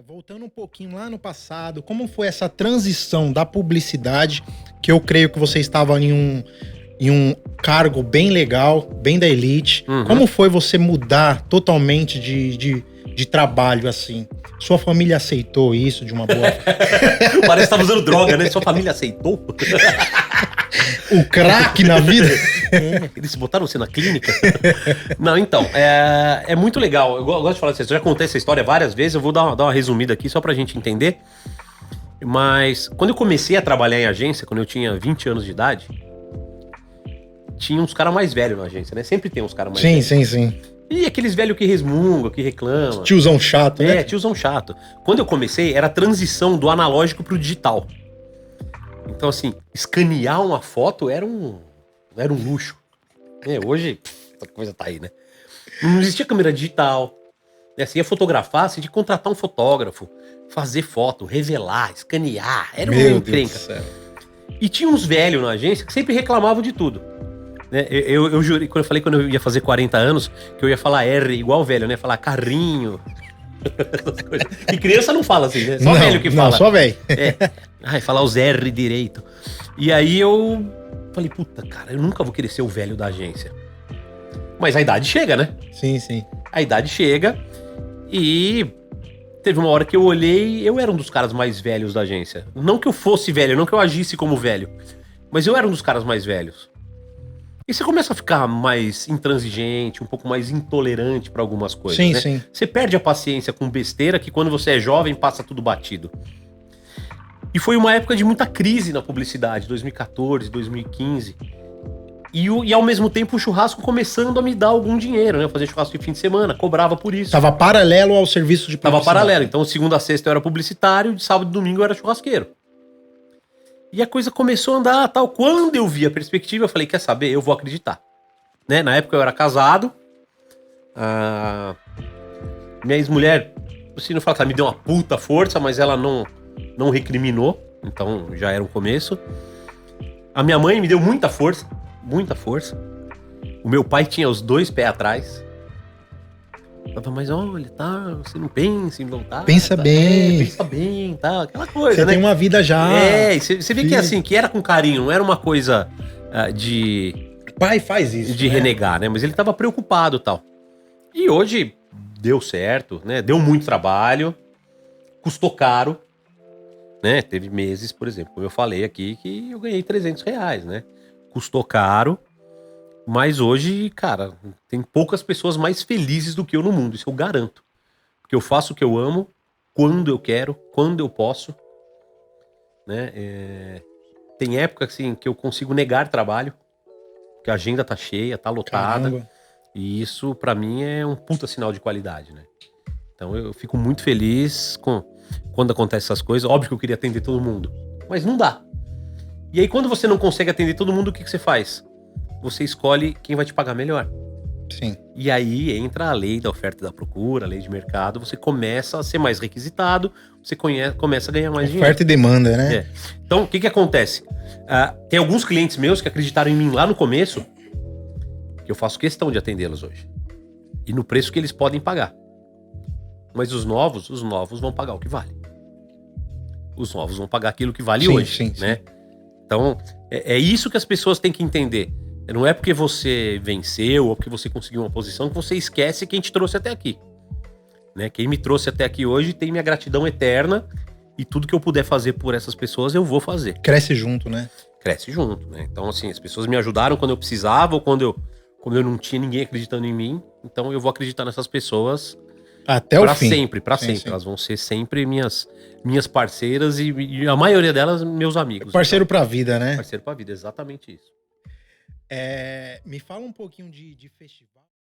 Voltando um pouquinho lá no passado, como foi essa transição da publicidade, que eu creio que você estava em um cargo bem legal, bem da elite. Uhum. Como foi você mudar totalmente de trabalho assim? Sua família aceitou isso de uma boa... Parece que tava usando droga, né? Sua família aceitou? O crack na vida? Eles botaram você na clínica? Não, então, é muito legal. Eu gosto de falar assim, eu já contei essa história várias vezes, eu vou dar uma resumida aqui só pra gente entender. Mas quando eu comecei a trabalhar em agência, quando eu tinha 20 anos de idade, tinha uns caras mais velhos na agência, né? Sempre tem uns caras mais velhos. Sim. E aqueles velhos que resmungam, que reclamam. Tiozão chato, né? Tiozão chato. Quando eu comecei, era a transição do analógico pro digital. Então, assim, escanear uma foto era um luxo. Hoje, essa coisa tá aí, né? Não existia câmera digital. Você ia fotografar, você tinha que contratar um fotógrafo, fazer foto, revelar, escanear. Era uma encrenca. E tinha uns velhos na agência que sempre reclamavam de tudo. Eu jurei, quando eu falei quando eu ia fazer 40 anos, que eu ia falar R igual velho, né? Falar carrinho. E criança não fala assim, né? Só velho que fala. Não, só velho. Falar os R direito. E aí eu falei, puta, cara, eu nunca vou querer ser o velho da agência. Mas a idade chega, né? Sim. A idade chega e teve uma hora que eu olhei, eu era um dos caras mais velhos da agência. Não que eu fosse velho, não que eu agisse como velho, mas eu era um dos caras mais velhos. E você começa a ficar mais intransigente, um pouco mais intolerante pra algumas coisas, né? Sim. Você perde a paciência com besteira que quando você é jovem passa tudo batido. E foi uma época de muita crise na publicidade, 2014, 2015. E ao mesmo tempo o churrasco começando a me dar algum dinheiro, né? Eu fazia churrasco de fim de semana, cobrava por isso. Tava paralelo ao serviço de publicidade. Tava paralelo. Então, segunda a sexta eu era publicitário, de sábado e domingo eu era churrasqueiro. E a coisa começou a andar, tal. Quando eu vi a perspectiva, eu falei, quer saber? Eu vou acreditar. Né? Na época eu era casado. Minha ex-mulher, assim, não fala que ela me deu uma puta força, mas ela não recriminou. Então, já era um começo. A minha mãe me deu muita força. Muita força. O meu pai tinha os dois pés atrás. Falava, mas olha, tá, você não pensa em voltar. Pensa tá, bem. Pensa bem, tá, aquela coisa, você né? Tem uma vida já. Você vê que assim, que era com carinho, não era uma coisa de... Pai faz isso, de renegar, né? Mas ele tava preocupado e tal. E hoje deu certo, né? Deu muito trabalho, custou caro, né? Teve meses, por exemplo, como eu falei aqui, que eu ganhei R$300, né? Custou caro, mas hoje, cara, tem poucas pessoas mais felizes do que eu no mundo, isso eu garanto. Porque eu faço o que eu amo, quando eu quero, quando eu posso, né? Tem época, assim, que eu consigo negar trabalho, porque a agenda tá cheia, tá lotada. Caramba. E isso, pra mim, é um puta sinal de qualidade, né? Então eu fico muito feliz quando acontecem essas coisas. Óbvio que eu queria atender todo mundo, mas não dá. E aí, quando você não consegue atender todo mundo, o que você faz? Você escolhe quem vai te pagar melhor. Sim. E aí entra a lei da oferta e da procura, a lei de mercado, você começa a ser mais requisitado, você começa a ganhar mais dinheiro. Oferta e demanda, né? Então, o que acontece? Tem alguns clientes meus que acreditaram em mim lá no começo, que eu faço questão de atendê-los hoje. E no preço que eles podem pagar. Mas os novos vão pagar o que vale. Os novos vão pagar aquilo que vale hoje, né? Sim. Então, é isso que as pessoas têm que entender. Não é porque você venceu ou porque você conseguiu uma posição que você esquece quem te trouxe até aqui. Né? Quem me trouxe até aqui hoje tem minha gratidão eterna e tudo que eu puder fazer por essas pessoas eu vou fazer. Cresce junto, né? Cresce junto, né? Então, assim, as pessoas me ajudaram quando eu precisava ou quando eu não tinha ninguém acreditando em mim. Então, eu vou acreditar nessas pessoas até o fim. Pra sempre. Elas vão ser sempre minhas parceiras e a maioria delas meus amigos. Parceiro pra vida, né? Parceiro pra vida, exatamente isso. Me fala um pouquinho de festival.